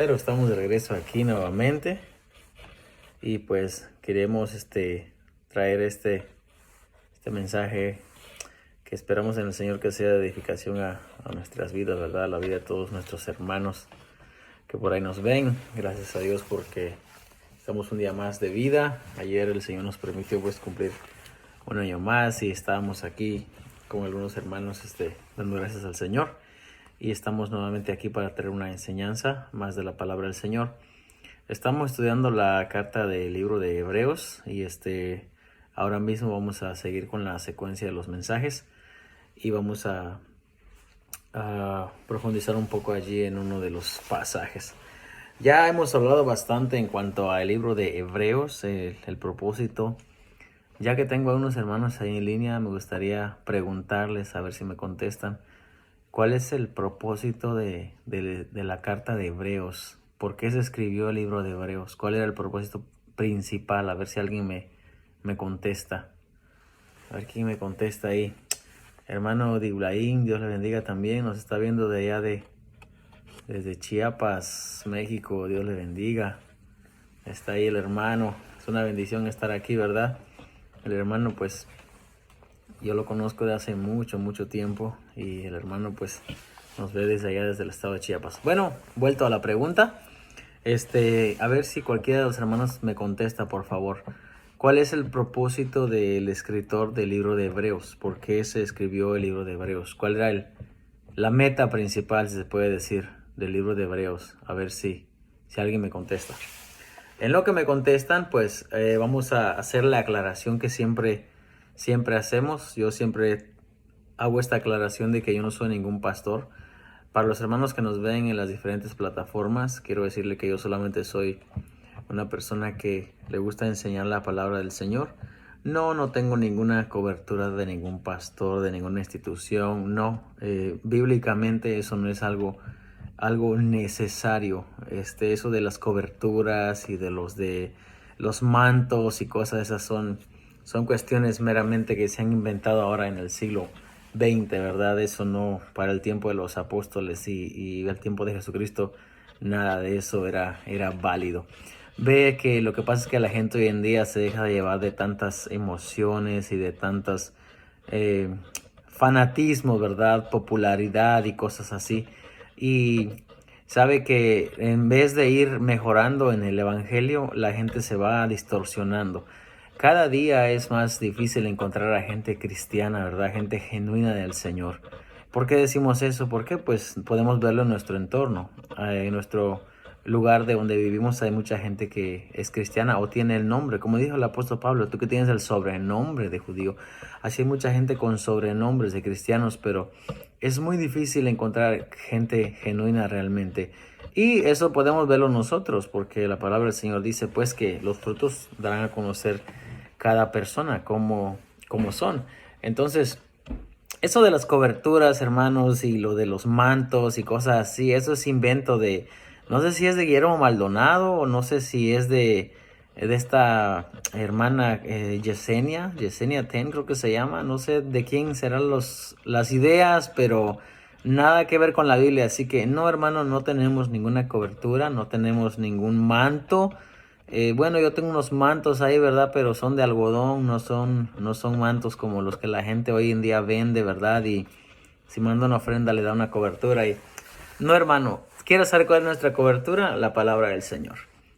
Pero estamos de regreso aquí nuevamente y pues queremos traer este mensaje que esperamos en el Señor que sea de edificación a nuestras vidas, ¿verdad? A la vida de todos nuestros hermanos que por ahí nos ven. Gracias a Dios porque estamos un día más de vida. Ayer el Señor nos permitió pues cumplir un año más y estábamos aquí con algunos hermanos dando gracias al Señor. Y estamos nuevamente aquí para traer una enseñanza más de la palabra del Señor. Estamos estudiando la carta del libro de Hebreos y ahora mismo vamos a seguir con la secuencia de los mensajes y vamos a profundizar un poco allí en uno de los pasajes. Ya hemos hablado bastante en cuanto al libro de Hebreos, el propósito. Ya que tengo a unos hermanos ahí en línea, me gustaría preguntarles, a ver si me contestan. ¿Cuál es el propósito de la carta de Hebreos? ¿Por qué se escribió el libro de Hebreos? ¿Cuál era el propósito principal? A ver si alguien me contesta. A ver quién me contesta ahí. Hermano Diblaín, Dios le bendiga también. Nos está viendo de allá desde Chiapas, México. Dios le bendiga. Está ahí el hermano. Es una bendición estar aquí, ¿verdad? El hermano, pues, yo lo conozco de hace mucho tiempo y el hermano pues nos ve desde allá, desde el estado de Chiapas. Bueno, vuelto a la pregunta, a ver si cualquiera de los hermanos me contesta, por favor. ¿Cuál es el propósito del escritor del libro de Hebreos? ¿Por qué se escribió el libro de Hebreos? ¿Cuál era la meta principal, si se puede decir, del libro de Hebreos? A ver si alguien me contesta. En lo que me contestan, pues vamos a hacer la aclaración que siempre hacemos. Yo siempre hago esta aclaración de que yo no soy ningún pastor. Para los hermanos que nos ven en las diferentes plataformas, quiero decirle que yo solamente soy una persona que le gusta enseñar la palabra del Señor. No tengo ninguna cobertura de ningún pastor, de ninguna institución. No, bíblicamente eso no es algo necesario. Eso de las coberturas y de los mantos y cosas esas son cuestiones meramente que se han inventado ahora en el siglo XX, ¿verdad? Eso no, para el tiempo de los apóstoles y el tiempo de Jesucristo, nada de eso era válido. Ve que lo que pasa es que la gente hoy en día se deja llevar de tantas emociones y de tantas fanatismo, ¿verdad? Popularidad y cosas así. Y sabe que en vez de ir mejorando en el evangelio, la gente se va distorsionando. Cada día es más difícil encontrar a gente cristiana, ¿verdad? Gente genuina del Señor. ¿Por qué decimos eso? Porque pues podemos verlo en nuestro entorno. En nuestro lugar de donde vivimos hay mucha gente que es cristiana o tiene el nombre. Como dijo el apóstol Pablo, tú que tienes el sobrenombre de judío. Así hay mucha gente con sobrenombres de cristianos, pero es muy difícil encontrar gente genuina realmente. Y eso podemos verlo nosotros, porque la palabra del Señor dice pues que los frutos darán a conocer cada persona como son. Entonces, eso de las coberturas, hermanos, y lo de los mantos y cosas así, eso es invento no sé si es de Guillermo Maldonado o no sé si es de esta hermana Yesenia Ten, creo que se llama. No sé de quién serán las ideas, pero nada que ver con la Biblia. Así que no, hermano, no tenemos ninguna cobertura, no tenemos ningún manto. Bueno, yo tengo unos mantos ahí, ¿verdad? Pero son de algodón, no son mantos como los que la gente hoy en día vende, ¿verdad? Y si manda una ofrenda le da una cobertura. No, hermano, ¿quieres saber cuál es nuestra cobertura? La palabra del Señor.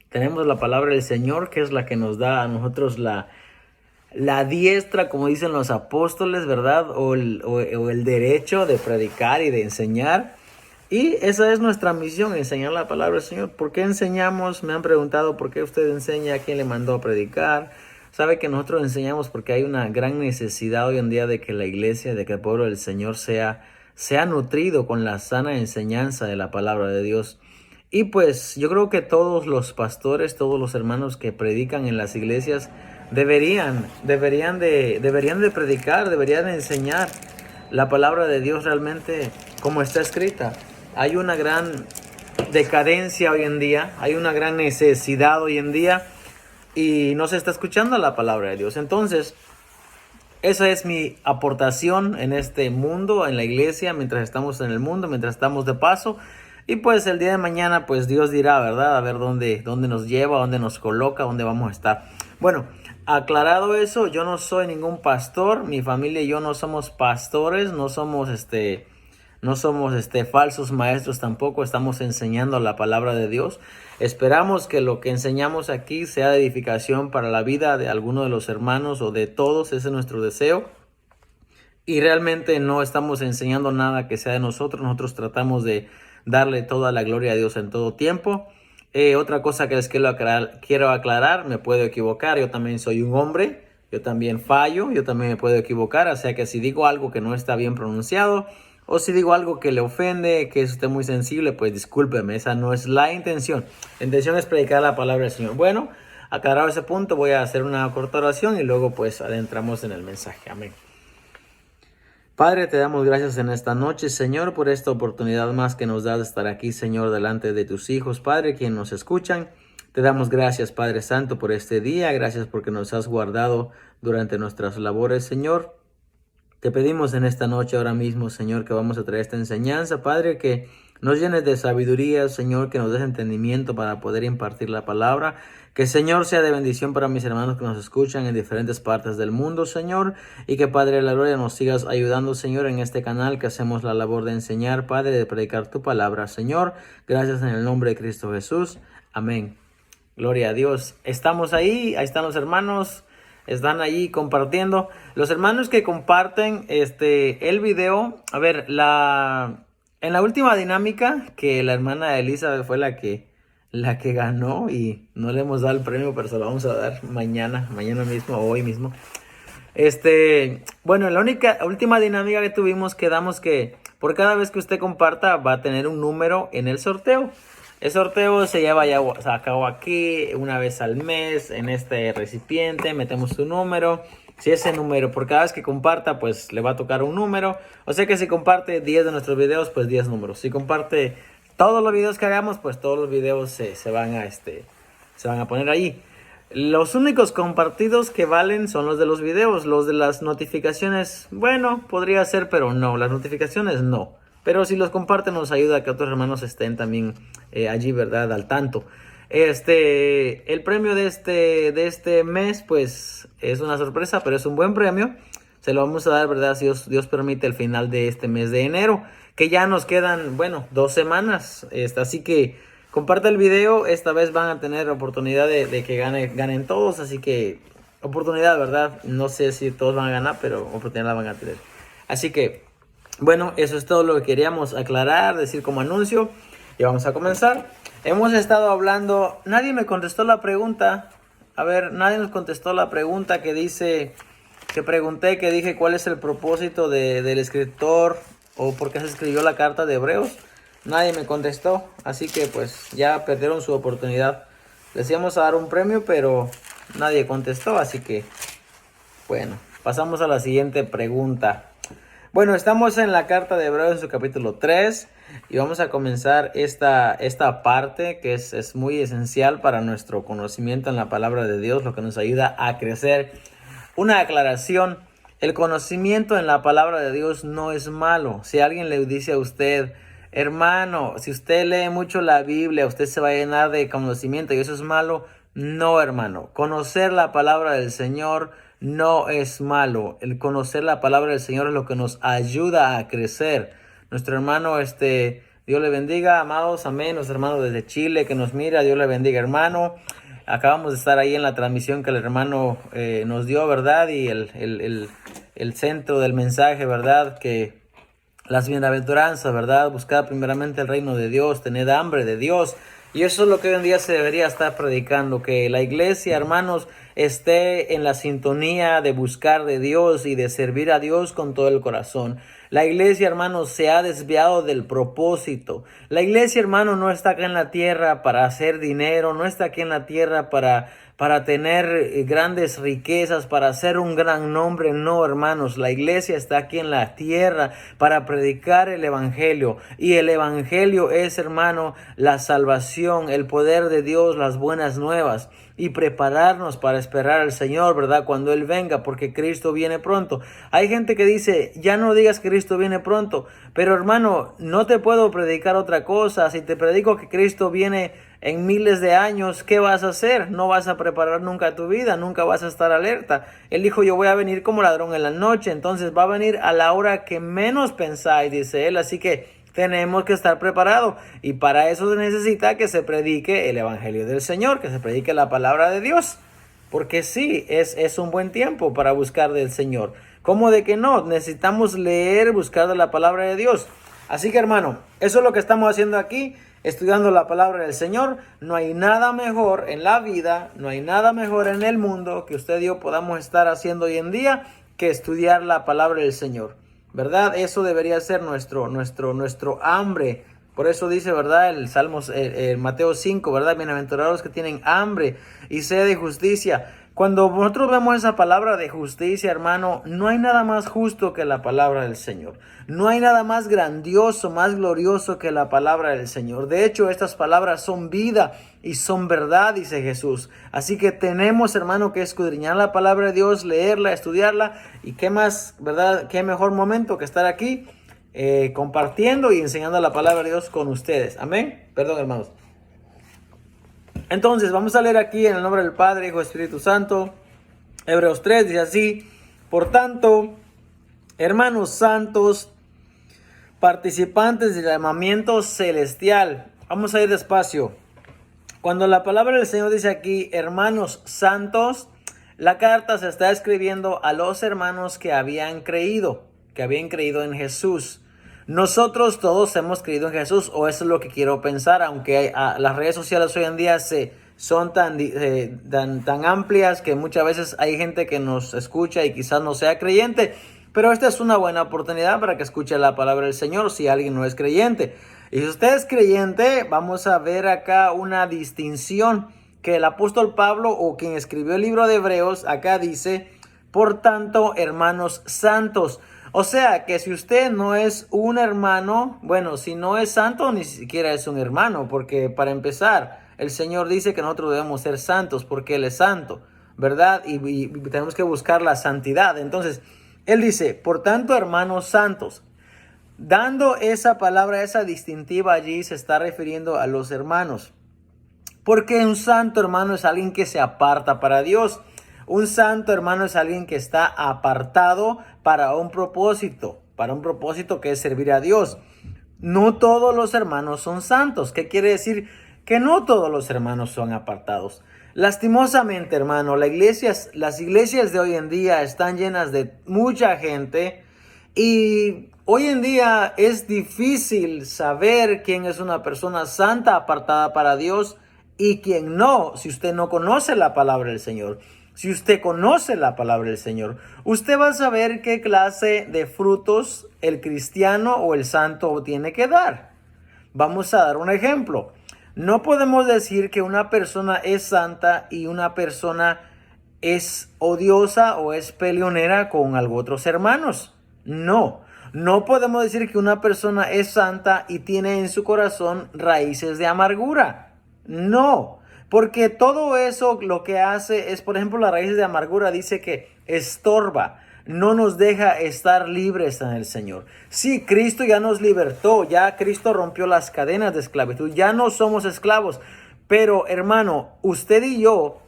Tenemos la palabra del Señor, que es la que nos da a nosotros la diestra, como dicen los apóstoles, ¿verdad? O el derecho de predicar y de enseñar. Y esa es nuestra misión, enseñar la palabra del Señor. ¿Por qué enseñamos? Me han preguntado por qué usted enseña, quién le mandó a predicar. Sabe que nosotros enseñamos porque hay una gran necesidad hoy en día de que la iglesia, de que el pueblo del Señor sea nutrido con la sana enseñanza de la palabra de Dios. Y pues yo creo que todos los pastores, todos los hermanos que predican en las iglesias deberían de predicar, deberían de enseñar la palabra de Dios realmente como está escrita. Hay una gran decadencia hoy en día, hay una gran necesidad hoy en día y no se está escuchando la palabra de Dios. Entonces, esa es mi aportación en este mundo, en la iglesia, mientras estamos en el mundo, mientras estamos de paso. Y pues el día de mañana, pues Dios dirá, ¿verdad? A ver dónde nos lleva, dónde nos coloca, dónde vamos a estar. Bueno, aclarado eso, yo no soy ningún pastor, mi familia y yo no somos pastores, no somos falsos maestros tampoco, estamos enseñando la palabra de Dios. Esperamos que lo que enseñamos aquí sea de edificación para la vida de alguno de los hermanos o de todos, ese es nuestro deseo. Y realmente no estamos enseñando nada que sea de nosotros tratamos de darle toda la gloria a Dios en todo tiempo. Otra cosa que les quiero aclarar, me puedo equivocar, yo también soy un hombre, yo también fallo, yo también me puedo equivocar, o sea que si digo algo que no está bien pronunciado, o si digo algo que le ofende, que es usted muy sensible, pues discúlpeme, esa no es la intención. La intención es predicar la palabra del Señor. Bueno, aclarado ese punto, voy a hacer una corta oración y luego pues adentramos en el mensaje. Amén. Padre, te damos gracias en esta noche, Señor, por esta oportunidad más que nos das de estar aquí, Señor, delante de tus hijos, Padre, quienes nos escuchan. Te damos gracias, Padre Santo, por este día. Gracias porque nos has guardado durante nuestras labores, Señor. Te pedimos en esta noche ahora mismo, Señor, que vamos a traer esta enseñanza, Padre, que nos llenes de sabiduría, Señor, que nos des entendimiento para poder impartir la palabra. Que, Señor, sea de bendición para mis hermanos que nos escuchan en diferentes partes del mundo, Señor. Y que, Padre de la gloria, nos sigas ayudando, Señor, en este canal que hacemos la labor de enseñar, Padre, de predicar tu palabra, Señor. Gracias en el nombre de Cristo Jesús. Amén. Gloria a Dios. Estamos ahí están los hermanos. Están ahí compartiendo. Los hermanos que comparten el video. A ver, en la última dinámica, que la hermana Elizabeth fue la que ganó y no le hemos dado el premio, pero se lo vamos a dar mañana mismo, hoy mismo. Bueno, en la última dinámica que tuvimos, quedamos que por cada vez que usted comparta va a tener un número en el sorteo. El sorteo se lleva ya a cabo aquí una vez al mes en este recipiente. Metemos su número. Si ese número, por cada vez que comparta, pues le va a tocar un número. O sea que si comparte 10 de nuestros videos, pues 10 números. Si comparte todos los videos que hagamos, pues todos los videos se van a poner ahí. Los únicos compartidos que valen son los de los videos. Los de las notificaciones, bueno, podría ser, pero no. Las notificaciones no. Pero si los comparten nos ayuda a que otros hermanos estén también allí, ¿verdad? Al tanto. El premio de este mes, pues es una sorpresa, pero es un buen premio. Se lo vamos a dar, ¿verdad? Si Dios permite, el final de este mes de enero. Que ya nos quedan, bueno, 2 semanas. Así que comparte el video. Esta vez van a tener oportunidad de que ganen todos. Así que oportunidad, ¿verdad? No sé si todos van a ganar, pero oportunidad la van a tener. Así que... bueno, eso es todo lo que queríamos aclarar, decir como anuncio. Y vamos a comenzar. Hemos estado hablando, nadie me contestó la pregunta. A ver, nadie nos contestó la pregunta que dije cuál es el propósito del escritor o por qué se escribió la carta de Hebreos. Nadie me contestó, así que pues ya perdieron su oportunidad. Les íbamos a dar un premio, pero nadie contestó, así que bueno, pasamos a la siguiente pregunta. Bueno, estamos en la carta de Hebreos en su capítulo 3 y vamos a comenzar esta parte que es muy esencial para nuestro conocimiento en la palabra de Dios, lo que nos ayuda a crecer. Una aclaración, el conocimiento en la palabra de Dios no es malo. Si alguien le dice a usted, hermano, si usted lee mucho la Biblia, usted se va a llenar de conocimiento y eso es malo. No, hermano, conocer la palabra del Señor no es malo. El conocer la palabra del Señor es lo que nos ayuda a crecer. Nuestro hermano, Dios le bendiga, amados, amén. Los hermanos desde Chile que nos mira, Dios le bendiga, hermano. Acabamos de estar ahí en la transmisión que el hermano nos dio, ¿verdad? Y el centro del mensaje, ¿verdad? Que las bienaventuranzas, ¿verdad? Buscar primeramente el reino de Dios, tener hambre de Dios. Y eso es lo que hoy en día se debería estar predicando, que la iglesia, hermanos, esté en la sintonía de buscar de Dios y de servir a Dios con todo el corazón. La iglesia, hermanos, se ha desviado del propósito. La iglesia, hermano, no está acá en la tierra para hacer dinero, no está aquí en la tierra para tener grandes riquezas, para hacer un gran nombre. No, hermanos, la iglesia está aquí en la tierra para predicar el evangelio. Y el evangelio es, hermano, la salvación, el poder de Dios, las buenas nuevas. y prepararnos para esperar al Señor, ¿verdad? Cuando Él venga, porque Cristo viene pronto. Hay gente que dice, ya no digas que Cristo viene pronto, pero hermano, no te puedo predicar otra cosa. Si te predico que Cristo viene en miles de años, ¿qué vas a hacer? No vas a preparar nunca tu vida, nunca vas a estar alerta. Él dijo, yo voy a venir como ladrón en la noche, entonces va a venir a la hora que menos pensáis, dice Él, así que tenemos que estar preparados y para eso se necesita que se predique el Evangelio del Señor, que se predique la palabra de Dios, porque sí, es un buen tiempo para buscar del Señor. ¿Cómo de que no? Necesitamos leer, buscar de la palabra de Dios. Así que hermano, eso es lo que estamos haciendo aquí, estudiando la palabra del Señor. No hay nada mejor en la vida, no hay nada mejor en el mundo que usted y yo podamos estar haciendo hoy en día que estudiar la palabra del Señor. ¿Verdad? Eso debería ser nuestro hambre. Por eso dice, ¿verdad? El Salmos, Mateo 5, ¿verdad? Bienaventurados que tienen hambre y sed de justicia. Cuando nosotros vemos esa palabra de justicia, hermano, no hay nada más justo que la palabra del Señor. No hay nada más grandioso, más glorioso que la palabra del Señor. De hecho, estas palabras son vida y son verdad, dice Jesús. Así que tenemos, hermano, que escudriñar la palabra de Dios, leerla, estudiarla. Y qué más, ¿verdad? Qué mejor momento que estar aquí compartiendo y enseñando la palabra de Dios con ustedes. Amén. Perdón, hermanos. Entonces, vamos a leer aquí en el nombre del Padre, Hijo y Espíritu Santo. Hebreos 3 dice así: por tanto, hermanos santos, participantes del llamamiento celestial. Vamos a ir despacio. Cuando la palabra del Señor dice aquí, hermanos santos, la carta se está escribiendo a los hermanos que habían creído en Jesús. Nosotros todos hemos creído en Jesús, o eso es lo que quiero pensar, aunque las redes sociales hoy en día son tan amplias que muchas veces hay gente que nos escucha y quizás no sea creyente, pero esta es una buena oportunidad para que escuche la palabra del Señor si alguien no es creyente. Y si usted es creyente, vamos a ver acá una distinción que el apóstol Pablo, o quien escribió el libro de Hebreos, acá dice, por tanto, hermanos santos. O sea, que si usted no es un hermano, bueno, si no es santo, ni siquiera es un hermano, porque para empezar, el Señor dice que nosotros debemos ser santos porque Él es santo, ¿verdad? Y tenemos que buscar la santidad. Entonces, Él dice, por tanto, hermanos santos, dando esa palabra, esa distintiva allí, se está refiriendo a los hermanos. Porque un santo, hermano, es alguien que se aparta para Dios. Un santo, hermano, es alguien que está apartado para un propósito que es servir a Dios. No todos los hermanos son santos. ¿Qué quiere decir? Que no todos los hermanos son apartados. Lastimosamente, hermano, las iglesias de hoy en día están llenas de mucha gente y hoy en día es difícil saber quién es una persona santa, apartada para Dios, y quién no, si usted no conoce la palabra del Señor. Si usted conoce la palabra del Señor, usted va a saber qué clase de frutos el cristiano o el santo tiene que dar. Vamos a dar un ejemplo. No podemos decir que una persona es santa y una persona es odiosa o es peleonera con otros hermanos. No podemos decir que una persona es santa y tiene en su corazón raíces de amargura. No. Porque todo eso lo que hace es, por ejemplo, las raíces de amargura dice que estorba, no nos deja estar libres en el Señor. Sí, Cristo ya nos libertó, ya Cristo rompió las cadenas de esclavitud, ya no somos esclavos. Pero hermano, usted y yo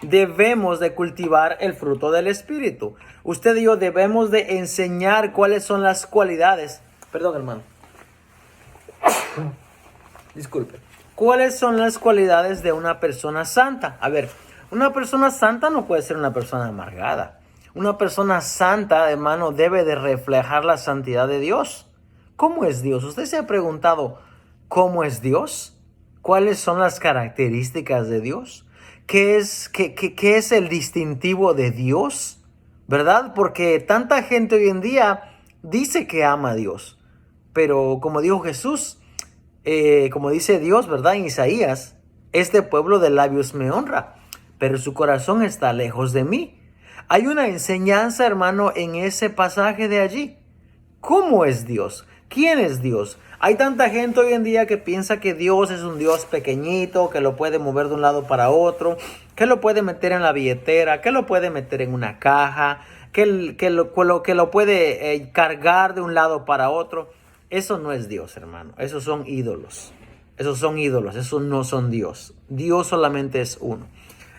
debemos de cultivar el fruto del Espíritu. Usted y yo debemos de enseñar cuáles son las cualidades. Perdón, hermano. Disculpe. ¿Cuáles son las cualidades de una persona santa? A ver, una persona santa no puede ser una persona amargada. Una persona santa, hermano, debe de reflejar la santidad de Dios. ¿Cómo es Dios? ¿Usted se ha preguntado cómo es Dios? ¿Cuáles son las características de Dios? ¿Qué es el distintivo de Dios? ¿Verdad? Porque tanta gente hoy en día dice que ama a Dios. Pero como dijo Jesús, como dice Dios, ¿verdad? En Isaías, este pueblo de labios me honra, pero su corazón está lejos de mí. Hay una enseñanza, hermano, en ese pasaje de allí. ¿Cómo es Dios? ¿Quién es Dios? Hay tanta gente hoy en día que piensa que Dios es un Dios pequeñito, que lo puede mover de un lado para otro, que lo puede meter en la billetera, que lo puede meter en una caja, que lo puede cargar de un lado para otro. Eso no es Dios, hermano. Esos son ídolos. Esos son ídolos. Esos no son Dios. Dios solamente es uno.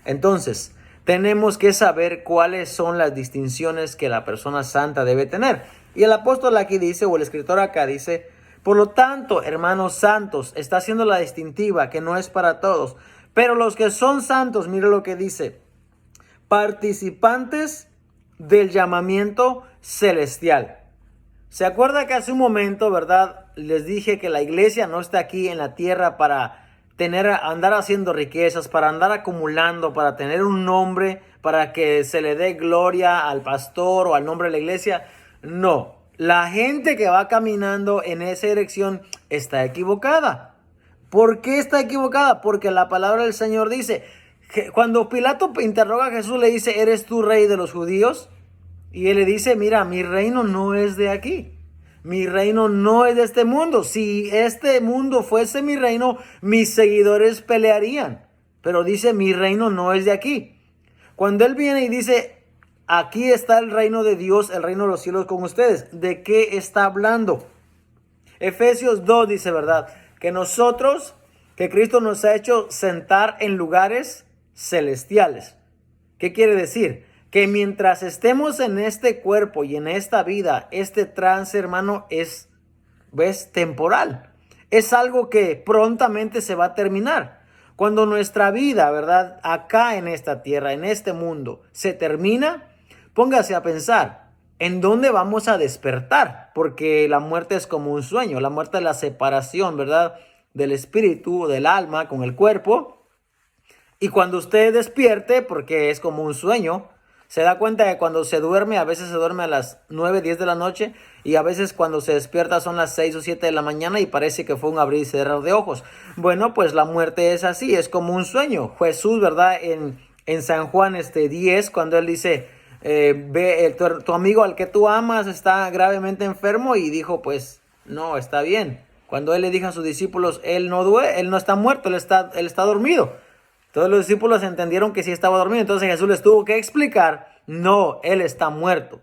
Entonces, tenemos que saber cuáles son las distinciones que la persona santa debe tener. Y el apóstol aquí dice, o el escritor acá dice, por lo tanto, hermanos santos, está haciendo la distintiva que no es para todos. Pero los que son santos, mire lo que dice, participantes del llamamiento celestial. ¿Se acuerda que hace un momento, verdad, les dije que la iglesia no está aquí en la tierra para andar haciendo riquezas, para andar acumulando, para tener un nombre, para que se le dé gloria al pastor o al nombre de la iglesia? No, la gente que va caminando en esa dirección está equivocada. ¿Por qué está equivocada? Porque la palabra del Señor dice, que cuando Pilato interroga a Jesús, le dice, ¿eres tú rey de los judíos? Y él le dice, mira, mi reino no es de aquí. Mi reino no es de este mundo. Si este mundo fuese mi reino, mis seguidores pelearían. Pero dice, mi reino no es de aquí. Cuando él viene y dice, aquí está el reino de Dios, el reino de los cielos con ustedes, ¿de qué está hablando? Efesios 2 dice, ¿verdad? Que Cristo nos ha hecho sentar en lugares celestiales. ¿Qué quiere decir? Que mientras estemos en este cuerpo y en esta vida, este trance, hermano, es temporal. Es algo que prontamente se va a terminar. Cuando nuestra vida, ¿verdad? Acá en esta tierra, en este mundo, se termina, póngase a pensar, ¿en dónde vamos a despertar? Porque la muerte es como un sueño. La muerte es la separación, ¿verdad? Del espíritu, del alma con el cuerpo. Y cuando usted despierte, porque es como un sueño, se da cuenta que cuando se duerme, a veces se duerme a las 9, 10 de la noche y a veces cuando se despierta son las 6 o 7 de la mañana y parece que fue un abrir y cerrar de ojos. Bueno, pues la muerte es así, es como un sueño. Jesús, ¿verdad? En San Juan 10, cuando él dice, tu amigo al que tú amas está gravemente enfermo, y dijo, pues no, está bien. Cuando él le dijo a sus discípulos, él no está muerto, él está dormido. Todos los discípulos entendieron que sí estaba dormido. Entonces Jesús les tuvo que explicar, no, él está muerto.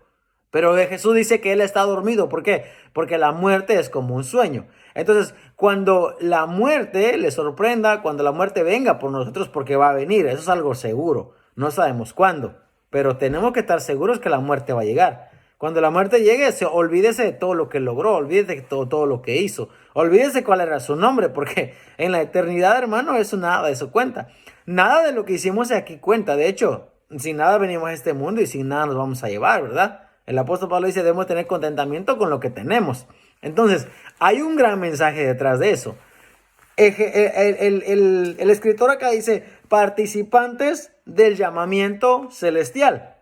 Pero Jesús dice que él está dormido. ¿Por qué? Porque la muerte es como un sueño. Entonces, cuando la muerte le sorprenda, cuando la muerte venga por nosotros, porque va a venir, eso es algo seguro. No sabemos cuándo, pero tenemos que estar seguros que la muerte va a llegar. Cuando la muerte llegue, olvídese de todo lo que logró, olvídese de todo lo que hizo, olvídese cuál era su nombre, porque en la eternidad, hermano, eso nada de eso cuenta. Nada de lo que hicimos aquí cuenta. De hecho, sin nada venimos a este mundo y sin nada nos vamos a llevar, ¿verdad? El apóstol Pablo dice, debemos tener contentamiento con lo que tenemos. Entonces, hay un gran mensaje detrás de eso. El escritor acá dice, participantes del llamamiento celestial.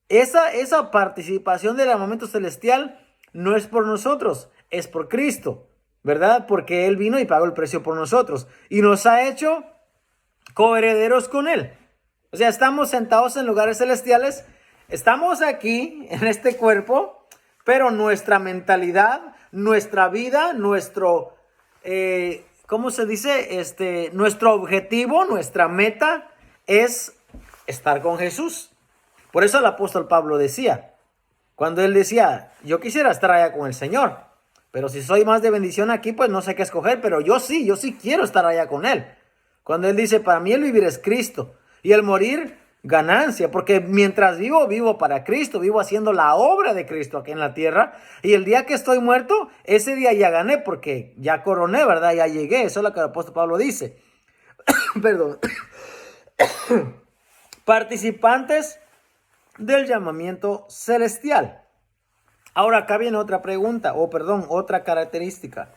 Esa participación del llamamiento celestial no es por nosotros, es por Cristo, ¿verdad? Porque Él vino y pagó el precio por nosotros y nos ha hecho coherederos con Él. O sea, estamos sentados en lugares celestiales, estamos aquí en este cuerpo, pero nuestra mentalidad, nuestra vida, ¿cómo se dice? Nuestro objetivo, nuestra meta es estar con Jesús. Por eso el apóstol Pablo decía, cuando él decía, yo quisiera estar allá con el Señor, pero si soy más de bendición aquí, pues no sé qué escoger, pero yo sí quiero estar allá con Él. Cuando él dice, para mí el vivir es Cristo y el morir ganancia, porque mientras vivo para Cristo, vivo haciendo la obra de Cristo aquí en la tierra, y el día que estoy muerto, ese día ya gané, porque ya coroné, ¿verdad? Ya llegué, eso es lo que el apóstol Pablo dice. Perdón. Participantes del llamamiento celestial. Ahora acá viene otra pregunta, otra característica.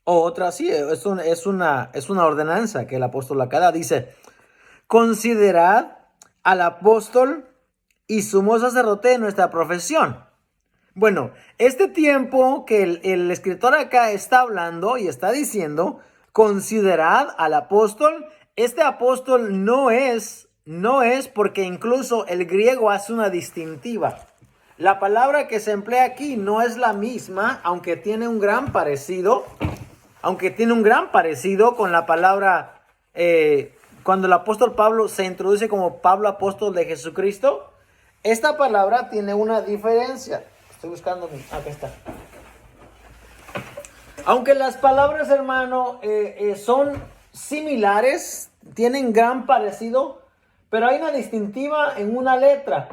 Es una ordenanza que el apóstol acá da. Dice, considerad al apóstol y sumo sacerdote de nuestra profesión. Bueno, este tiempo que el escritor acá está hablando y está diciendo, considerad al apóstol. Este apóstol no es porque incluso el griego hace una distintiva. La palabra que se emplea aquí no es la misma, aunque tiene un gran parecido, con la palabra, cuando el apóstol Pablo se introduce como Pablo apóstol de Jesucristo. Esta palabra tiene una diferencia. Estoy buscando, acá está. Aunque las palabras, hermano, son similares, tienen gran parecido, pero hay una distintiva en una letra.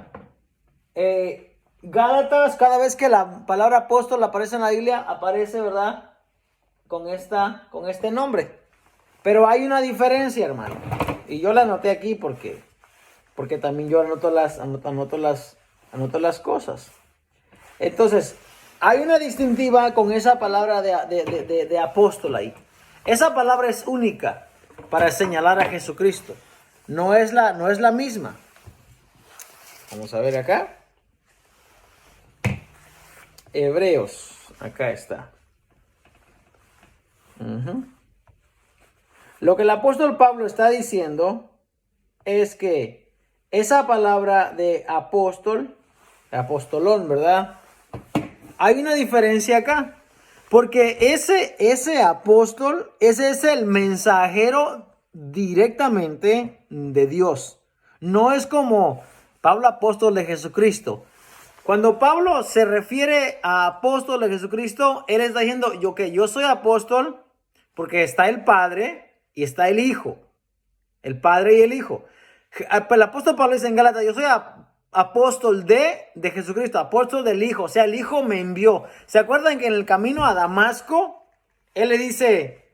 Gálatas, cada vez que la palabra apóstol aparece en la Biblia, aparece, ¿verdad?, con este nombre. Pero hay una diferencia, hermano. Y yo la anoté aquí porque también yo anoto las cosas. Entonces, hay una distintiva con esa palabra de apóstol ahí. Esa palabra es única para señalar a Jesucristo. No es la misma. Vamos a ver acá. Hebreos. Acá está. Lo que el apóstol Pablo está diciendo es que esa palabra de apóstol, apostolón, ¿verdad? Hay una diferencia acá, porque ese apóstol, ese es el mensajero directamente de Dios. No es como Pablo apóstol de Jesucristo. Cuando Pablo se refiere a apóstol de Jesucristo, él está diciendo yo soy apóstol porque está el Padre y está el Hijo. El Padre y el Hijo. El apóstol Pablo dice en Gálatas, yo soy apóstol de Jesucristo, apóstol del Hijo. O sea, el Hijo me envió. ¿Se acuerdan que en el camino a Damasco, él le dice,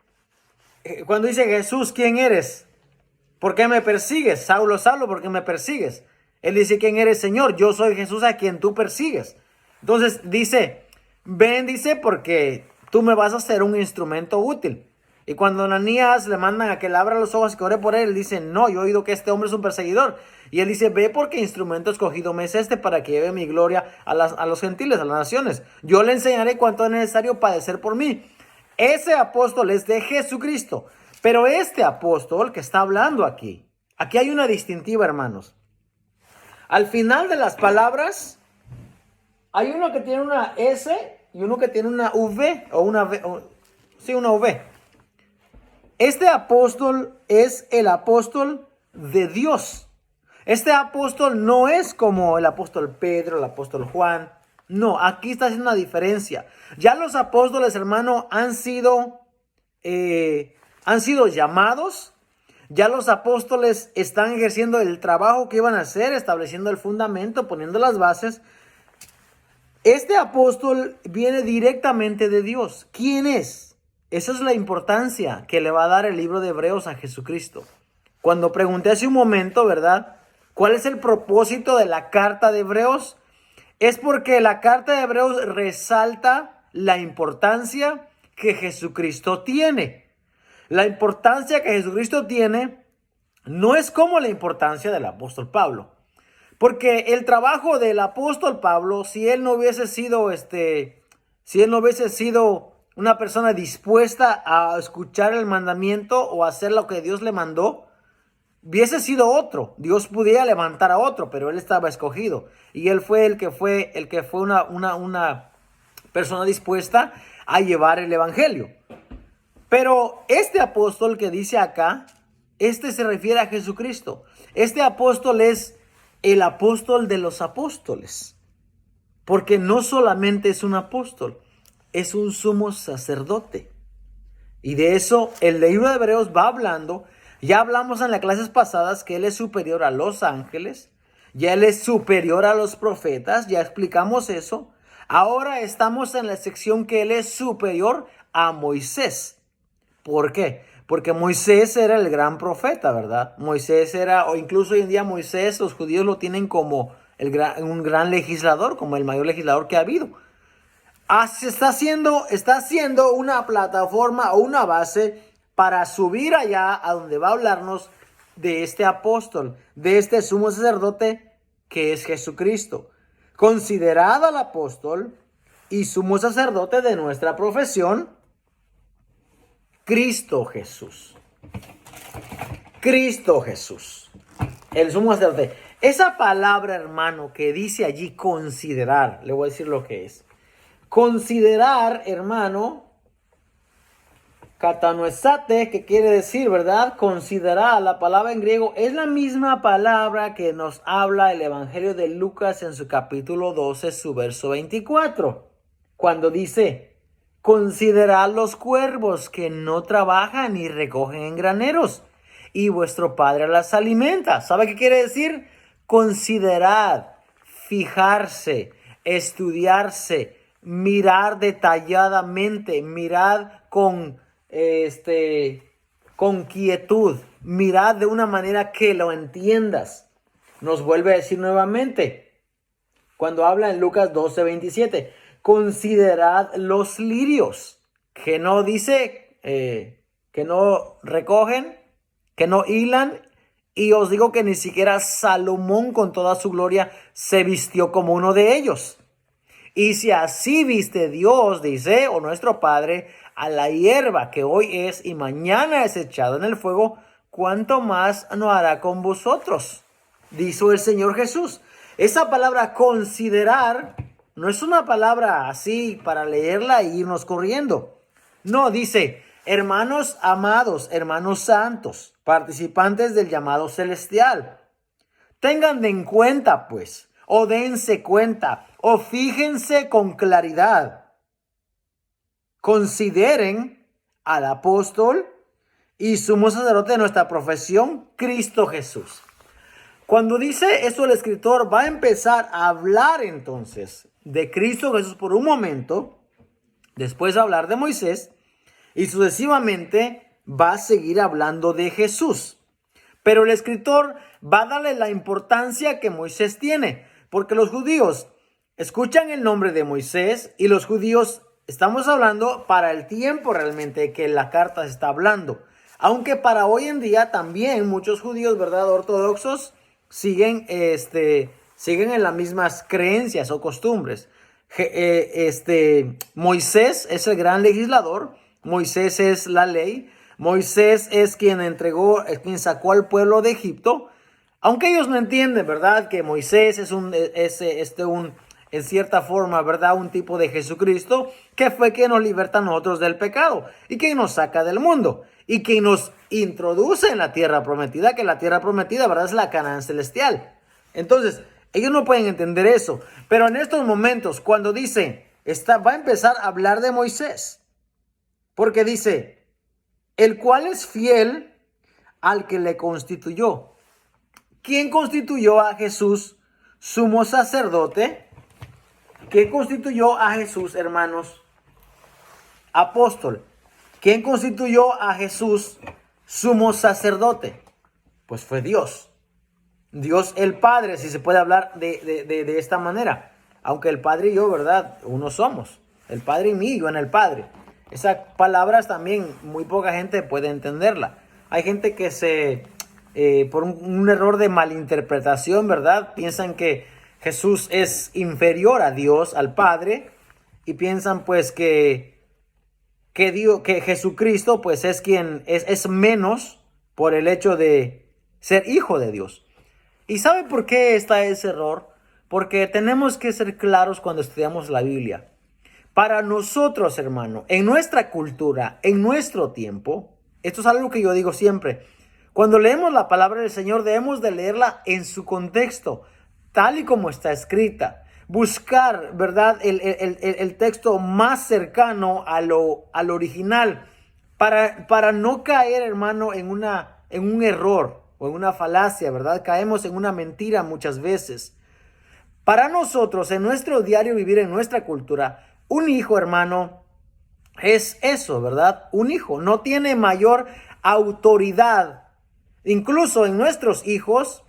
cuando dice Jesús, ¿quién eres? ¿Por qué me persigues? Saulo, Saulo, ¿por qué me persigues? Él dice, ¿quién eres, Señor? Yo soy Jesús a quien tú persigues. Entonces dice, ven, dice, porque tú me vas a ser un instrumento útil. Y cuando Ananías le mandan a que le abra los ojos y que ore por él, él dice, no, yo he oído que este hombre es un perseguidor. Y él dice, ve porque instrumento escogido me es este para que lleve mi gloria a los gentiles, a las naciones. Yo le enseñaré cuánto es necesario padecer por mí. Ese apóstol es de Jesucristo. Pero este apóstol que está hablando aquí hay una distintiva, hermanos. Al final de las palabras, hay uno que tiene una S y uno que tiene una V o una V. Una V. Este apóstol es el apóstol de Dios. Este apóstol no es como el apóstol Pedro, el apóstol Juan. No, aquí está haciendo una diferencia. Ya los apóstoles, hermano, han sido llamados. Ya los apóstoles están ejerciendo el trabajo que iban a hacer, estableciendo el fundamento, poniendo las bases. Este apóstol viene directamente de Dios. ¿Quién es? Esa es la importancia que le va a dar el libro de Hebreos a Jesucristo. Cuando pregunté hace un momento, ¿verdad?, ¿cuál es el propósito de la carta de Hebreos? Es porque la carta de Hebreos resalta la importancia que Jesucristo tiene. La importancia que Jesucristo tiene no es como la importancia del apóstol Pablo. Porque el trabajo del apóstol Pablo, si él no hubiese sido una persona dispuesta a escuchar el mandamiento o hacer lo que Dios le mandó, hubiese sido otro. Dios pudiera levantar a otro, pero él estaba escogido. Y él fue el que fue una persona dispuesta a llevar el evangelio. Pero este apóstol que dice acá, se refiere a Jesucristo. Este apóstol es el apóstol de los apóstoles. Porque no solamente es un apóstol, es un sumo sacerdote. Y de eso el libro de Hebreos va hablando. Ya hablamos en las clases pasadas que él es superior a los ángeles. Ya él es superior a los profetas. Ya explicamos eso. Ahora estamos en la sección que él es superior a Moisés. ¿Por qué? Porque Moisés era el gran profeta, ¿verdad? Moisés era, o incluso hoy en día Moisés, los judíos lo tienen como un gran legislador, como el mayor legislador que ha habido. Está haciendo una plataforma o una base para subir allá a donde va a hablarnos de este apóstol, de este sumo sacerdote que es Jesucristo, considerado el apóstol y sumo sacerdote de nuestra profesión, Cristo Jesús. Cristo Jesús, el sumo sacerdote. Esa palabra, hermano, que dice allí considerar, le voy a decir lo que es. Considerar, hermano, katanoesate, que quiere decir, ¿verdad? Considerar, la palabra en griego es la misma palabra que nos habla el Evangelio de Lucas en su capítulo 12, su verso 24, cuando dice, considerad los cuervos que no trabajan ni recogen en graneros, y vuestro Padre las alimenta. ¿Sabe qué quiere decir? Considerad, fijarse, estudiarse, mirar detalladamente, mirar con quietud, mirad de una manera que lo entiendas. Nos vuelve a decir nuevamente, cuando habla en Lucas 12:27, considerad los lirios, que no dice, que no recogen, que no hilan, y os digo que ni siquiera Salomón con toda su gloria se vistió como uno de ellos. Y si así viste Dios, dice, o nuestro Padre, a la hierba que hoy es y mañana es echada en el fuego, ¿cuánto más no hará con vosotros? Dijo el Señor Jesús. Esa palabra considerar no es una palabra así para leerla e irnos corriendo. No, dice, hermanos amados, hermanos santos, participantes del llamado celestial. Tengan en cuenta, pues, o dense cuenta, o fíjense con claridad. Consideren al apóstol y sumo sacerdote de nuestra profesión, Cristo Jesús. Cuando dice eso el escritor va a empezar a hablar entonces de Cristo Jesús por un momento, después a hablar de Moisés y sucesivamente va a seguir hablando de Jesús. Pero el escritor va a darle la importancia que Moisés tiene, porque los judíos escuchan el nombre de Moisés y los judíos, estamos hablando para el tiempo realmente que la carta se está hablando. Aunque para hoy en día también muchos judíos, ¿verdad?, ortodoxos, siguen en las mismas creencias o costumbres. Moisés es el gran legislador, Moisés es la ley, Moisés es quien quien sacó al pueblo de Egipto, aunque ellos no entienden, ¿verdad?, que Moisés es en cierta forma, ¿verdad?, un tipo de Jesucristo, que fue quien nos liberta a nosotros del pecado y quien nos saca del mundo y quien nos introduce en la tierra prometida, que la tierra prometida, ¿verdad?, es la Canaán celestial. Entonces, ellos no pueden entender eso, pero en estos momentos, cuando dice, va a empezar a hablar de Moisés, porque dice, el cual es fiel al que le constituyó. ¿Quién constituyó a Jesús sumo sacerdote? ¿Quién constituyó a Jesús, hermanos, apóstol? ¿Quién constituyó a Jesús sumo sacerdote? Pues fue Dios. Dios el Padre, si se puede hablar de esta manera. Aunque el Padre y yo, ¿verdad?, uno somos. El Padre y mí, yo en el Padre. Esas palabras también muy poca gente puede entenderla. Hay gente que por un error de malinterpretación, ¿verdad?, piensan que Jesús es inferior a Dios, al Padre, y piensan pues que Jesucristo pues es quien es menos por el hecho de ser hijo de Dios. ¿Y sabe por qué está ese error? Porque tenemos que ser claros cuando estudiamos la Biblia. Para nosotros, hermano, en nuestra cultura, en nuestro tiempo, esto es algo que yo digo siempre, cuando leemos la palabra del Señor debemos de leerla en su contexto, tal y como está escrita. Buscar, ¿verdad?, el texto más cercano al original para no caer, hermano, en un error o en una falacia, ¿verdad? Caemos en una mentira muchas veces. Para nosotros, en nuestro diario vivir, en nuestra cultura, un hijo, hermano, es eso, ¿verdad? Un hijo no tiene mayor autoridad. Incluso en nuestros hijos,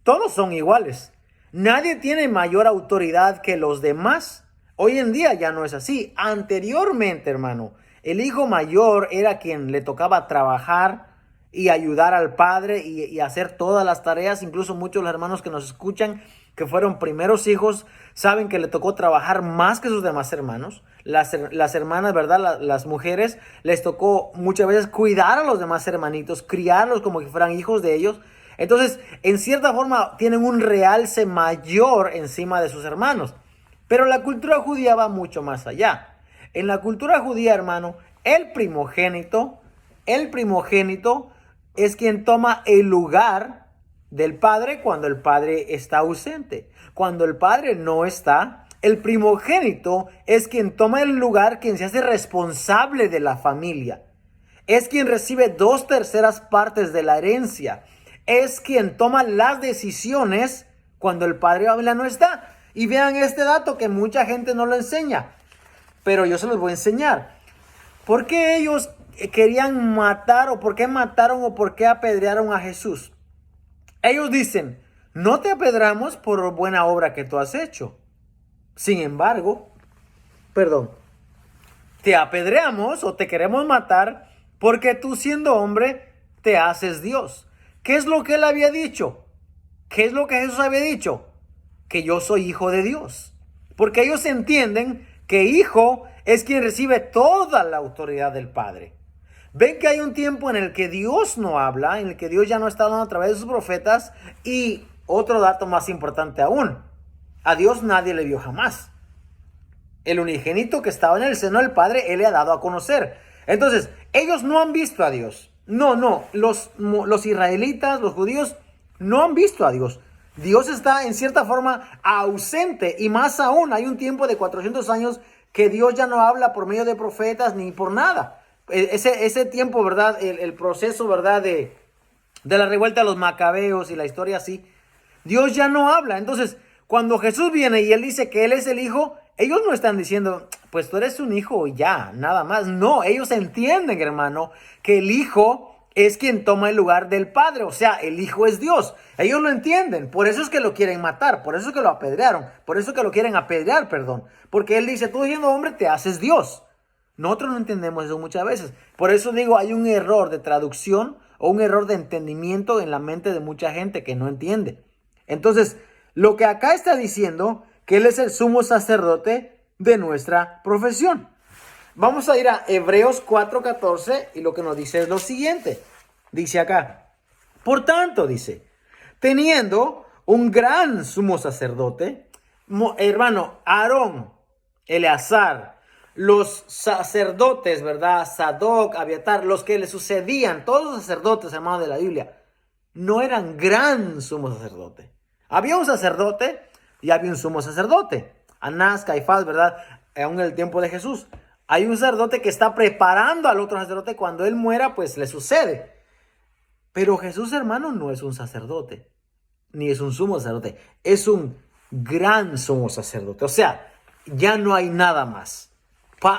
todos son iguales. Nadie tiene mayor autoridad que los demás. Hoy en día ya no es así. Anteriormente, hermano, el hijo mayor era quien le tocaba trabajar y ayudar al padre y hacer todas las tareas. Incluso muchos de los hermanos que nos escuchan, que fueron primeros hijos, saben que le tocó trabajar más que sus demás hermanos. Las hermanas, ¿verdad?, las mujeres, les tocó muchas veces cuidar a los demás hermanitos, criarlos como que fueran hijos de ellos. Entonces, en cierta forma, tienen un realce mayor encima de sus hermanos. Pero la cultura judía va mucho más allá. En la cultura judía, hermano, el primogénito es quien toma el lugar del padre cuando el padre está ausente. Cuando el padre no está, el primogénito es quien toma el lugar, quien se hace responsable de la familia. Es quien recibe 2/3 partes de la herencia. Es quien toma las decisiones cuando el padre no está. Y vean este dato que mucha gente no lo enseña, pero yo se los voy a enseñar. ¿Por qué ellos querían matar o por qué mataron o por qué apedrearon a Jesús? Ellos dicen, no te apedreamos por buena obra que tú has hecho. Sin embargo, te apedreamos o te queremos matar porque tú siendo hombre te haces Dios. ¿Qué es lo que él había dicho? ¿Qué es lo que Jesús había dicho? Que yo soy hijo de Dios. Porque ellos entienden que hijo es quien recibe toda la autoridad del Padre. Ven que hay un tiempo en el que Dios no habla, en el que Dios ya no está hablando a través de sus profetas. Y otro dato más importante aún, a Dios nadie le vio jamás. El unigénito que estaba en el seno del Padre, Él le ha dado a conocer. Entonces, ellos no han visto a Dios. No, los israelitas, los judíos, no han visto a Dios. Dios está en cierta forma ausente, y más aún, hay un tiempo de 400 años que Dios ya no habla por medio de profetas ni por nada. Ese tiempo, ¿verdad? El proceso, ¿verdad? De la revuelta de los macabeos y la historia así. Dios ya no habla. Entonces, cuando Jesús viene y Él dice que Él es el Hijo, ellos no están diciendo, pues tú eres un hijo y ya, nada más. No, ellos entienden, hermano, que el Hijo es quien toma el lugar del Padre. O sea, el Hijo es Dios. Ellos lo entienden. Por eso es que lo quieren matar. Por eso es que lo apedrearon. Por eso es que lo quieren apedrear, perdón. Porque Él dice, tú siendo hombre te haces Dios. Nosotros no entendemos eso muchas veces. Por eso digo, hay un error de traducción o un error de entendimiento en la mente de mucha gente que no entiende. Entonces, lo que acá está diciendo, que Él es el sumo sacerdote de nuestra profesión. Vamos a ir a Hebreos 4:14 y lo que nos dice es lo siguiente. Dice acá, por tanto, dice, teniendo un gran sumo sacerdote, hermano, Aarón, Eleazar, los sacerdotes, ¿verdad? Sadoc, Abiatar, los que le sucedían, todos los sacerdotes, hermanos de la Biblia, no eran gran sumo sacerdote. Había un sacerdote y había un sumo sacerdote. Anás, Caifás, ¿verdad? Aún en el tiempo de Jesús. Hay un sacerdote que está preparando al otro sacerdote. Cuando él muera, pues le sucede. Pero Jesús, hermano, no es un sacerdote, ni es un sumo sacerdote. Es un gran sumo sacerdote. O sea, ya no hay nada más.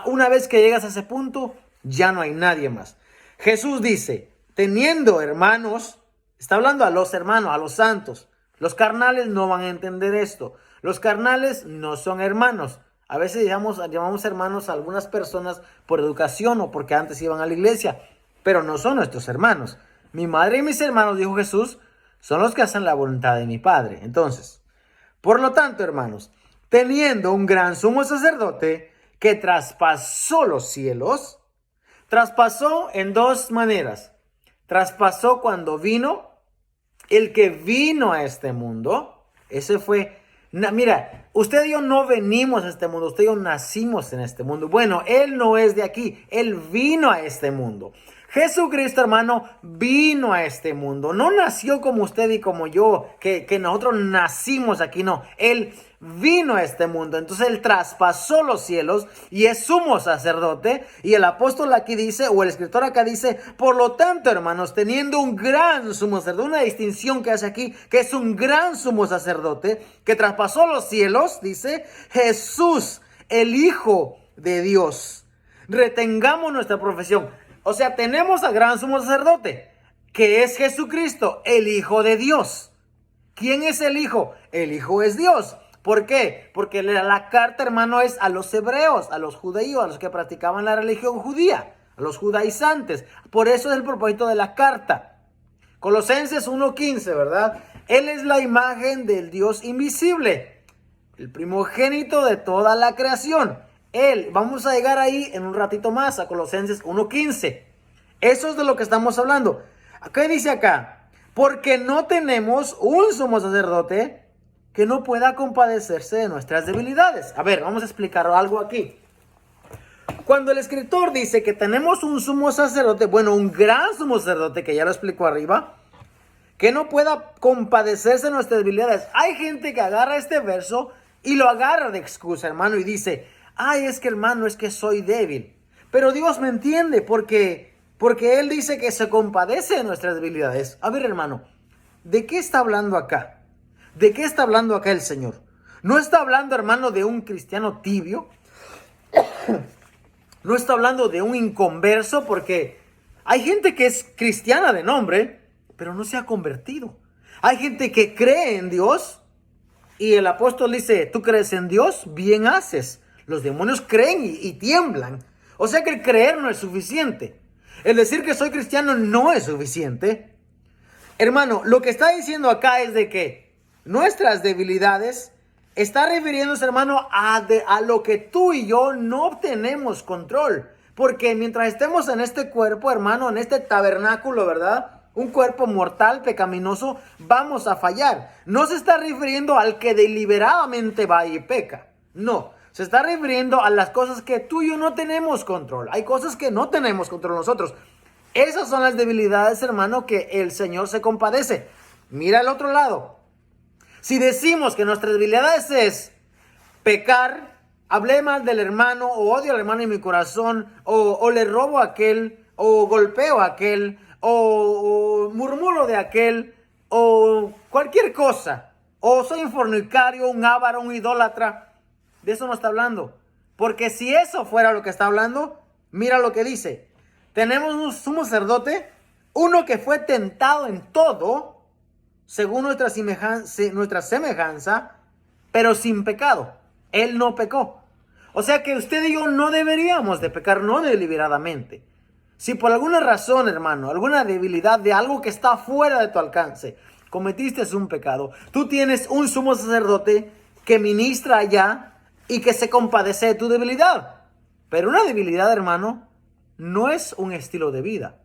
Una vez que llegas a ese punto, ya no hay nadie más. Jesús dice, teniendo hermanos, está hablando a los hermanos, a los santos. Los carnales no van a entender esto. Los carnales no son hermanos. A veces llamamos hermanos a algunas personas por educación o porque antes iban a la iglesia, pero no son nuestros hermanos. Mi madre y mis hermanos, dijo Jesús, son los que hacen la voluntad de mi Padre. Entonces, por lo tanto, hermanos, teniendo un gran sumo sacerdote que traspasó los cielos, traspasó en dos maneras. Traspasó cuando vino, el que vino a este mundo, ese fue... Mira, usted y yo no venimos a este mundo, usted y yo nacimos en este mundo. Bueno, Él no es de aquí, Él vino a este mundo. Jesucristo, hermano, vino a este mundo. No nació como usted y como yo, que nosotros nacimos aquí, no. Él vino a este mundo. Entonces Él traspasó los cielos y es sumo sacerdote. Y el apóstol aquí dice, o el escritor acá dice, por lo tanto, hermanos, teniendo un gran sumo sacerdote, una distinción que hace aquí, que es un gran sumo sacerdote, que traspasó los cielos, dice, Jesús, el Hijo de Dios. Retengamos nuestra profesión. O sea, tenemos al gran sumo sacerdote, que es Jesucristo, el Hijo de Dios. ¿Quién es el Hijo? El Hijo es Dios. ¿Por qué? Porque la carta, hermano, es a los hebreos, a los judíos, a los que practicaban la religión judía, a los judaizantes. Por eso es el propósito de la carta. Colosenses 1:15, ¿verdad? Él es la imagen del Dios invisible, el primogénito de toda la creación. Él, vamos a llegar ahí en un ratito más a Colosenses 1:15. Eso es de lo que estamos hablando. ¿Qué dice acá? porque no tenemos un sumo sacerdote que no pueda compadecerse de nuestras debilidades. A ver, vamos a explicar algo aquí. Cuando el escritor dice que tenemos un sumo sacerdote, bueno, un gran sumo sacerdote, que ya lo explicó arriba, que no pueda compadecerse de nuestras debilidades. Hay gente que agarra este verso y lo agarra de excusa, hermano, y dice, ay, es que hermano, es que soy débil. Pero Dios me entiende porque Él dice que se compadece de nuestras debilidades. A ver, hermano, ¿de qué está hablando acá? ¿De qué está hablando acá el Señor? No está hablando, hermano, de un cristiano tibio. No está hablando de un inconverso, porque hay gente que es cristiana de nombre, pero no se ha convertido. Hay gente que cree en Dios y el apóstol dice, ¿tú crees en Dios? Bien haces. Los demonios creen y tiemblan. O sea que el creer no es suficiente. El decir que soy cristiano no es suficiente. Hermano, lo que está diciendo acá es de que nuestras debilidades está refiriéndose, hermano, a lo que tú y yo no tenemos control. Porque mientras estemos en este cuerpo, hermano, en este tabernáculo, ¿verdad? Un cuerpo mortal, pecaminoso, vamos a fallar. No se está refiriendo al que deliberadamente va y peca. No, se está refiriendo a las cosas que tú y yo no tenemos control. Hay cosas que no tenemos control nosotros. Esas son las debilidades, hermano, que el Señor se compadece. Mira al otro lado. Si decimos que nuestras debilidades es pecar, hablé mal del hermano, o odio al hermano en mi corazón, o le robo a aquel, o golpeo a aquel, o murmuro de aquel, o cualquier cosa, o soy un fornicario, un avaro, un idólatra, de eso no está hablando. Porque si eso fuera lo que está hablando, mira lo que dice. Tenemos un sumo sacerdote, uno que fue tentado en todo, según nuestra semejanza, pero sin pecado. Él no pecó. O sea que usted y yo no deberíamos de pecar, no deliberadamente. Si por alguna razón, hermano, alguna debilidad de algo que está fuera de tu alcance, cometiste un pecado, tú tienes un sumo sacerdote que ministra allá y que se compadece de tu debilidad. Pero una debilidad, hermano, no es un estilo de vida.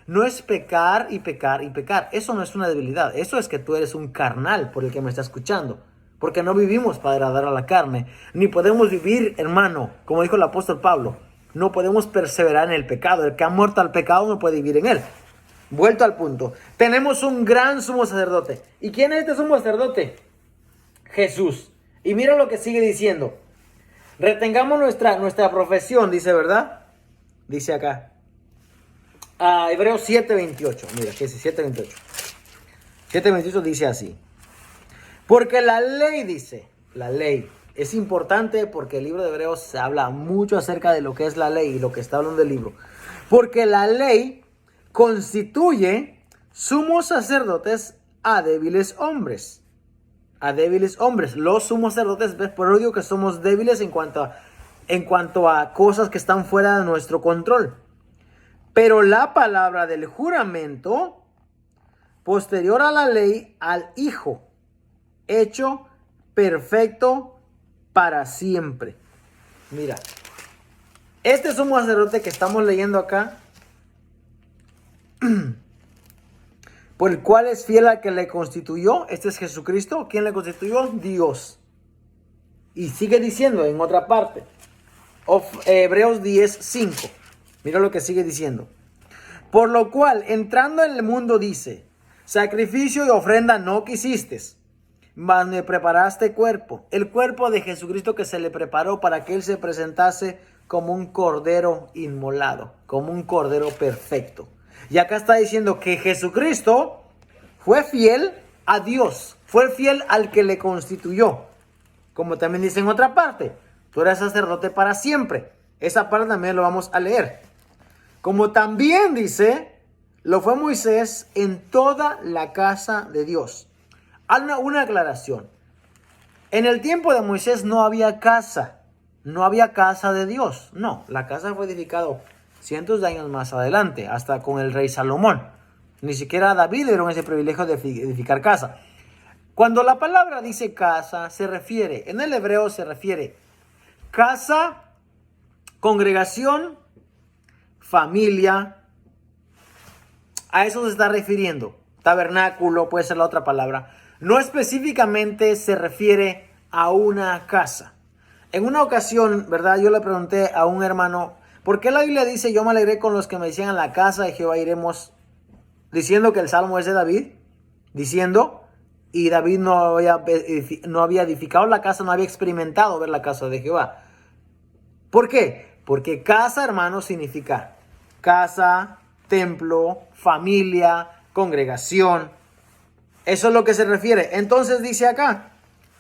No es pecar y pecar y pecar. Eso no es una debilidad. Eso es que tú eres un carnal por el que me está escuchando. Porque no vivimos para agradar a la carne. Ni podemos vivir, hermano, como dijo el apóstol Pablo. No podemos perseverar en el pecado. El que ha muerto al pecado no puede vivir en él. Vuelto al punto. Tenemos un gran sumo sacerdote. ¿Y quién es este sumo sacerdote? Jesús. Y mira lo que sigue diciendo. Retengamos nuestra profesión, dice, ¿verdad? Dice acá. Hebreos 7:28. Mira, ¿qué es 7:28? 7:28 dice así. Porque la ley dice, la ley es importante porque el libro de Hebreos se habla mucho acerca de lo que es la ley y lo que está hablando el libro. Porque la ley constituye sumos sacerdotes a débiles hombres. A débiles hombres. Los sumos sacerdotes, por eso digo que somos débiles en cuanto a cosas que están fuera de nuestro control. Pero la palabra del juramento, posterior a la ley, al Hijo, hecho perfecto para siempre. Mira, este sumo sacerdote que estamos leyendo acá, por el cual es fiel al que le constituyó, este es Jesucristo. ¿Quién le constituyó? Dios. Y sigue diciendo en otra parte, Hebreos 10:5. Mira lo que sigue diciendo. Por lo cual, entrando en el mundo, dice, sacrificio y ofrenda no quisiste, mas me preparaste cuerpo. El cuerpo de Jesucristo que se le preparó para que Él se presentase como un cordero inmolado, como un cordero perfecto. Y acá está diciendo que Jesucristo fue fiel a Dios, fue fiel al que le constituyó. Como también dice en otra parte, tú eres sacerdote para siempre. Esa parte también lo vamos a leer. Como también dice, lo fue Moisés en toda la casa de Dios. Una aclaración. En el tiempo de Moisés no había casa. No había casa de Dios. No, la casa fue edificada cientos de años más adelante, hasta con el rey Salomón. Ni siquiera David le dieron ese privilegio de edificar casa. Cuando la palabra dice casa, se refiere, en el hebreo se refiere casa, congregación, familia. A eso se está refiriendo. tabernáculo, puede ser la otra palabra, no específicamente se refiere a una casa. En una ocasión, ¿verdad? Yo le pregunté a un hermano, ¿por qué la Biblia dice, yo me alegré con los que me decían, a la casa de Jehová iremos? Diciendo que el salmo es de David, diciendo, y David no había edificado la casa, no había experimentado ver la casa de Jehová. ¿Por qué? Porque casa, hermano, significa casa, templo, familia, congregación. Eso es lo que se refiere. Entonces dice acá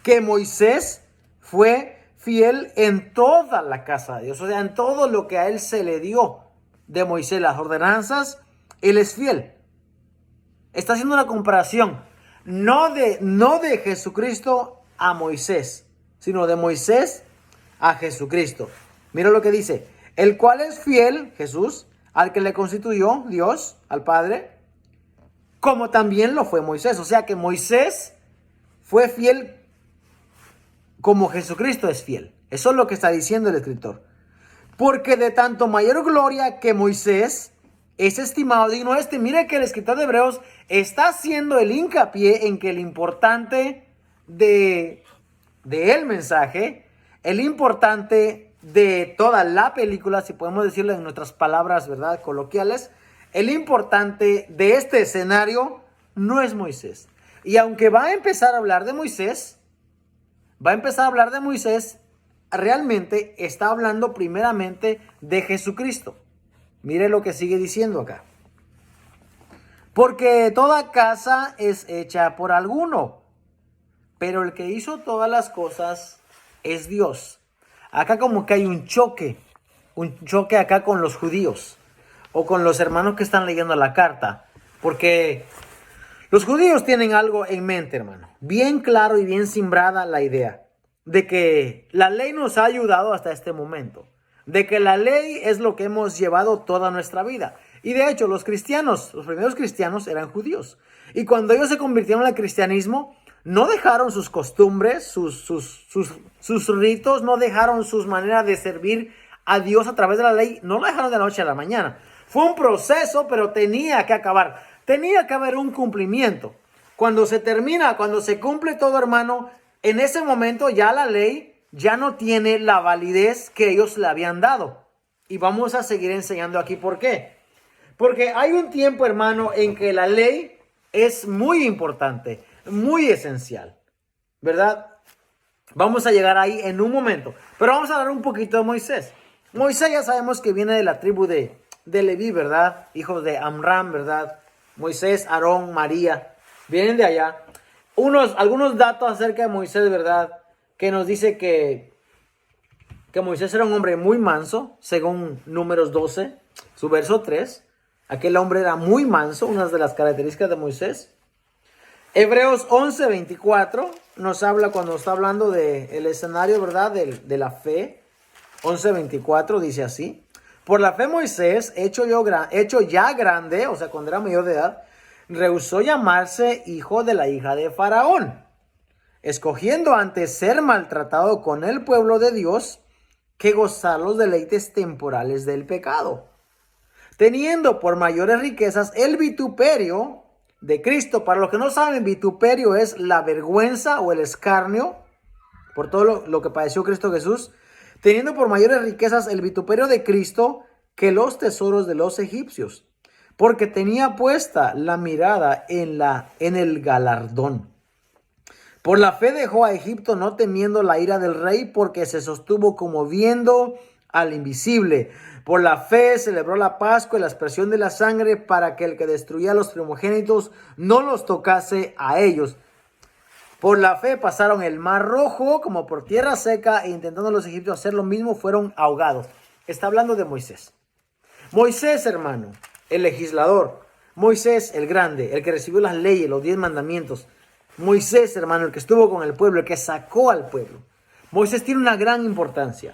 que Moisés fue fiel en toda la casa de Dios, o sea, en todo lo que a él se le dio de Moisés, las ordenanzas, él es fiel. Está haciendo una comparación, no de Jesucristo a Moisés, sino de Moisés a Jesucristo. Mira lo que dice, el cual es fiel, Jesús, al que le constituyó Dios, al Padre, como también lo fue Moisés. O sea que Moisés fue fiel como Jesucristo es fiel. Eso es lo que está diciendo el escritor. Porque de tanto mayor gloria que Moisés es estimado digno este. Mire que el escritor de Hebreos está haciendo el hincapié en que el importante de el mensaje, el importante de toda la película, si podemos decirlo en nuestras palabras, ¿verdad?, coloquiales, el importante de este escenario no es Moisés. Y aunque va a empezar a hablar de Moisés, realmente está hablando primeramente de Jesucristo. Mire lo que sigue diciendo acá. Porque toda casa es hecha por alguno, pero el que hizo todas las cosas es Dios. Acá como que hay un choque acá con los judíos o con los hermanos que están leyendo la carta. Porque los judíos tienen algo en mente, hermano. Bien claro y bien simbrada la idea de que la ley nos ha ayudado hasta este momento. De que la ley es lo que hemos llevado toda nuestra vida. Y de hecho, los primeros cristianos eran judíos. Y cuando ellos se convirtieron al cristianismo, no dejaron sus costumbres, sus ritos, no dejaron sus maneras de servir a Dios a través de la ley, no lo dejaron de la noche a la mañana. Fue un proceso, pero tenía que acabar. Tenía que haber un cumplimiento. Cuando se termina, cuando se cumple todo, hermano, en ese momento ya la ley ya no tiene la validez que ellos le habían dado. Y vamos a seguir enseñando aquí por qué. Porque hay un tiempo, hermano, en que la ley es muy importante, muy esencial, ¿verdad? Vamos a llegar ahí en un momento. Pero vamos a hablar un poquito de Moisés. Moisés ya sabemos que viene de la tribu de Leví, ¿verdad? Hijos de Amram, ¿verdad? Moisés, Aarón, María, vienen de allá. Algunos datos acerca de Moisés, ¿verdad?, que nos dice que Moisés era un hombre muy manso, según Números 12, su verso 3. Aquel hombre era muy manso, una de las características de Moisés. Hebreos 11:24 nos habla, cuando está hablando del escenario, ¿verdad?, de la fe. 11:24 dice así: por la fe Moisés, hecho ya grande, o sea, cuando era mayor de edad, rehusó llamarse hijo de la hija de Faraón, escogiendo antes ser maltratado con el pueblo de Dios que gozar los deleites temporales del pecado, teniendo por mayores riquezas el vituperio de Cristo. Para los que no saben, vituperio es la vergüenza o el escarnio por todo lo que padeció Cristo Jesús, teniendo por mayores riquezas el vituperio de Cristo que los tesoros de los egipcios, porque tenía puesta la mirada en el galardón. Por la fe dejó a Egipto, no temiendo la ira del rey, porque se sostuvo como viendo al invisible. Por la fe celebró la Pascua y la aspersión de la sangre, para que el que destruía a los primogénitos no los tocase a ellos. Por la fe pasaron el mar rojo como por tierra seca, e intentando los egipcios hacer lo mismo, fueron ahogados. Está hablando de Moisés. Moisés, hermano, el legislador. Moisés, el grande, el que recibió las leyes, los 10 mandamientos. Moisés, hermano, el que estuvo con el pueblo, el que sacó al pueblo. Moisés tiene una gran importancia.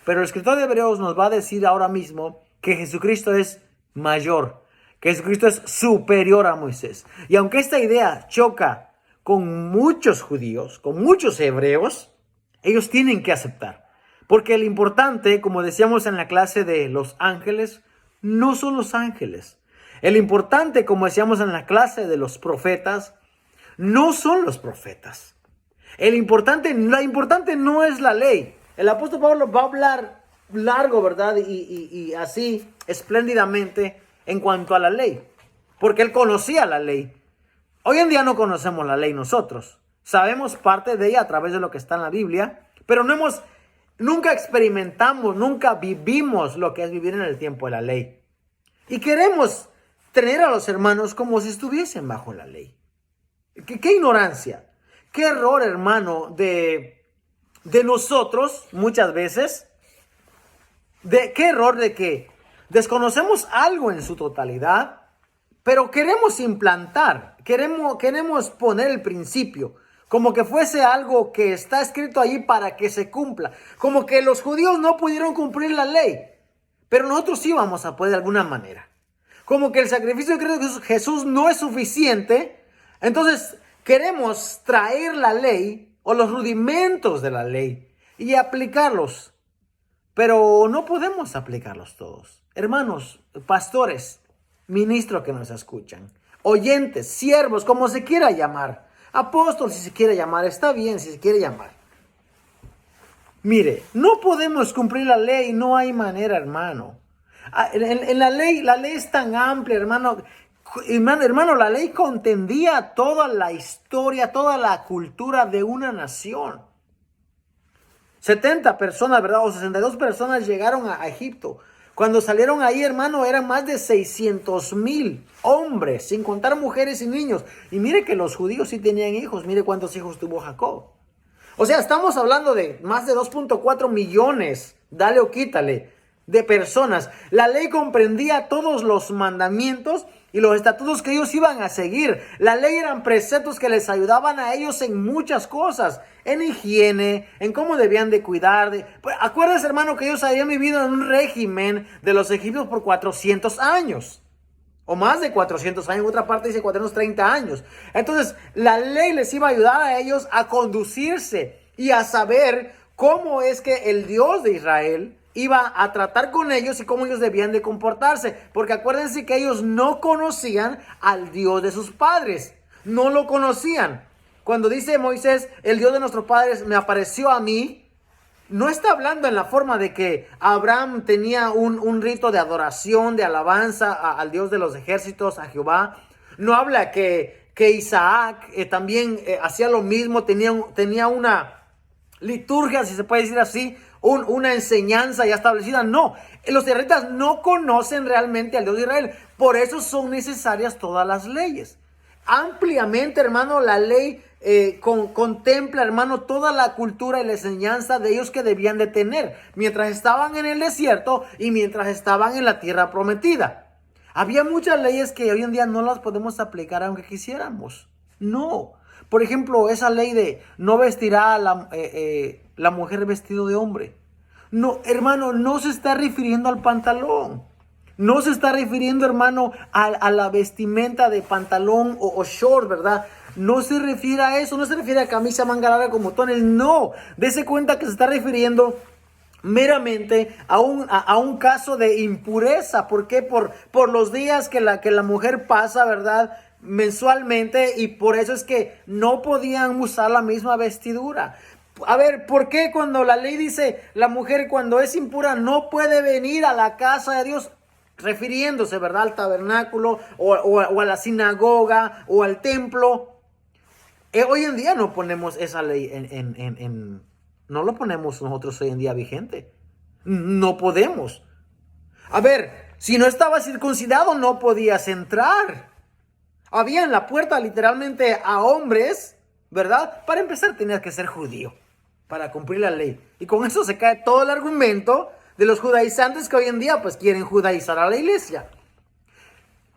Pero el escritor de Hebreos nos va a decir ahora mismo que Jesucristo es mayor, que Jesucristo es superior a Moisés. Y aunque esta idea choca con muchos judíos, con muchos hebreos, ellos tienen que aceptar. Porque el importante, como decíamos en la clase de los ángeles, no son los ángeles. El importante, como decíamos en la clase de los profetas, no son los profetas. La importante no es la ley. El apóstol Pablo va a hablar largo, ¿verdad? Y así, espléndidamente, en cuanto a la ley. Porque él conocía la ley. Hoy en día no conocemos la ley nosotros. Sabemos parte de ella a través de lo que está en la Biblia. Pero nunca experimentamos, nunca vivimos lo que es vivir en el tiempo de la ley. Y queremos tener a los hermanos como si estuviesen bajo la ley. ¿Qué ignorancia? ¿Qué error, hermano, de nosotros muchas veces? ¿Qué error de que desconocemos algo en su totalidad, pero queremos implantar, queremos poner el principio, como que fuese algo que está escrito allí para que se cumpla, como que los judíos no pudieron cumplir la ley, pero nosotros sí vamos a poder de alguna manera. Como que el sacrificio de Cristo Jesús no es suficiente, entonces queremos traer la ley o los rudimentos de la ley y aplicarlos, pero no podemos aplicarlos todos. Hermanos, pastores, ministros que nos escuchan, oyentes, siervos, como se quiera llamar, apóstol si se quiere llamar, está bien si se quiere llamar. Mire, no podemos cumplir la ley, no hay manera, hermano. En la ley es tan amplia, hermano. Hermano, la ley contendía toda la historia, toda la cultura de una nación. 70 personas, ¿verdad? O 62 personas llegaron a Egipto. Cuando salieron ahí, hermano, eran más de 600,000 hombres, sin contar mujeres y niños. Y mire que los judíos sí tenían hijos. Mire cuántos hijos tuvo Jacob. O sea, estamos hablando de más de 2.4 millones, dale o quítale, de personas. La ley comprendía todos los mandamientos y los estatutos que ellos iban a seguir. La ley eran preceptos que les ayudaban a ellos en muchas cosas, en higiene, en cómo debían de cuidar. Acuérdense, hermano, que ellos habían vivido en un régimen de los egipcios por 400 años. O más de 400 años, en otra parte dice 430 años. Entonces, la ley les iba a ayudar a ellos a conducirse y a saber cómo es que el Dios de Israel iba a tratar con ellos y cómo ellos debían de comportarse. Porque acuérdense que ellos no conocían al Dios de sus padres. No lo conocían. Cuando dice Moisés, el Dios de nuestros padres me apareció a mí, no está hablando en la forma de que Abraham tenía un rito de adoración, de alabanza al Dios de los ejércitos, a Jehová. No habla que Isaac también hacía lo mismo, tenía una liturgia, si se puede decir así, una enseñanza ya establecida. No, los israelitas no conocen realmente al Dios de Israel. Por eso son necesarias todas las leyes. Ampliamente, hermano, la ley contempla, hermano, toda la cultura y la enseñanza de ellos que debían de tener mientras estaban en el desierto y mientras estaban en la tierra prometida. Había muchas leyes que hoy en día no las podemos aplicar aunque quisiéramos. No. Por ejemplo, esa ley de no vestirá a la mujer vestido de hombre. No, hermano, no se está refiriendo al pantalón. No se está refiriendo, hermano, a la vestimenta de pantalón o short, ¿verdad? No se refiere a eso, no se refiere a camisa manga larga con botones, no. Dese cuenta que se está refiriendo meramente a un caso de impureza. ¿Por qué? Por los días que la mujer pasa, ¿verdad? Mensualmente, y por eso es que no podían usar la misma vestidura. A ver, ¿por qué cuando la ley dice la mujer cuando es impura no puede venir a la casa de Dios? Refiriéndose, ¿verdad? Al tabernáculo o a la sinagoga o al templo. Hoy en día no ponemos esa ley no lo ponemos nosotros hoy en día vigente. No podemos. A ver, si no estabas circuncidado no podías entrar. Había en la puerta literalmente a hombres, ¿verdad? Para empezar tenías que ser judío para cumplir la ley. Y con eso se cae todo el argumento de los judaizantes que hoy en día pues quieren judaizar a la iglesia.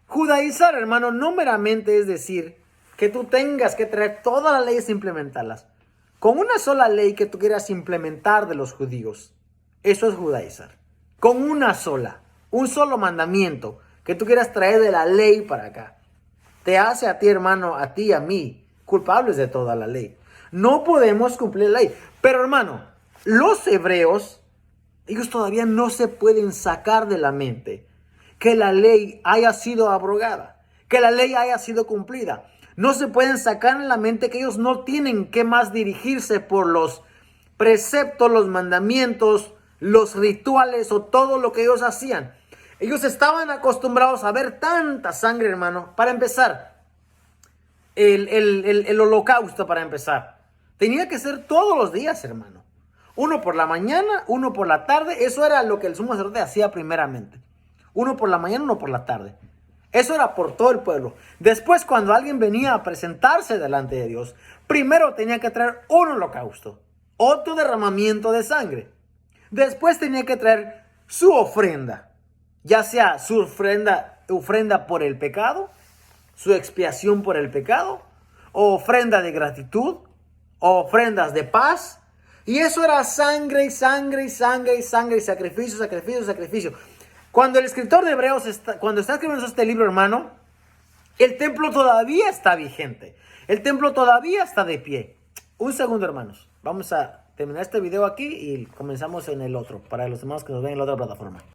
Judaizar, hermano, no meramente es decir que tú tengas que traer todas las leyes e implementarlas. Con una sola ley que tú quieras implementar de los judíos, eso es judaizar. Con una sola, un solo mandamiento que tú quieras traer de la ley para acá, te hace a ti, hermano, a ti y a mí, culpables de toda la ley. No podemos cumplir la ley. Pero, hermano, los hebreos, ellos todavía no se pueden sacar de la mente que la ley haya sido abrogada, que la ley haya sido cumplida. No se pueden sacar en la mente que ellos no tienen que más dirigirse por los preceptos, los mandamientos, los rituales o todo lo que ellos hacían. Ellos estaban acostumbrados a ver tanta sangre, hermano. Para empezar, el holocausto, para empezar, tenía que ser todos los días, hermano. Uno por la mañana, uno por la tarde. Eso era lo que el sumo sacerdote hacía primeramente. Uno por la mañana, uno por la tarde. Eso era por todo el pueblo. Después, cuando alguien venía a presentarse delante de Dios, primero tenía que traer un holocausto, otro derramamiento de sangre. Después tenía que traer su ofrenda, ya sea su ofrenda por el pecado, su expiación por el pecado, o ofrenda de gratitud, o ofrendas de paz. Y eso era sangre y sangre y sangre y sangre y sacrificio, sacrificio, sacrificio. Cuando el escritor de Hebreos cuando está escribiendo este libro, hermano, el templo todavía está vigente. El templo todavía está de pie. Un segundo, hermanos. Vamos a terminar este video aquí y comenzamos en el otro, para los demás que nos ven en la otra plataforma.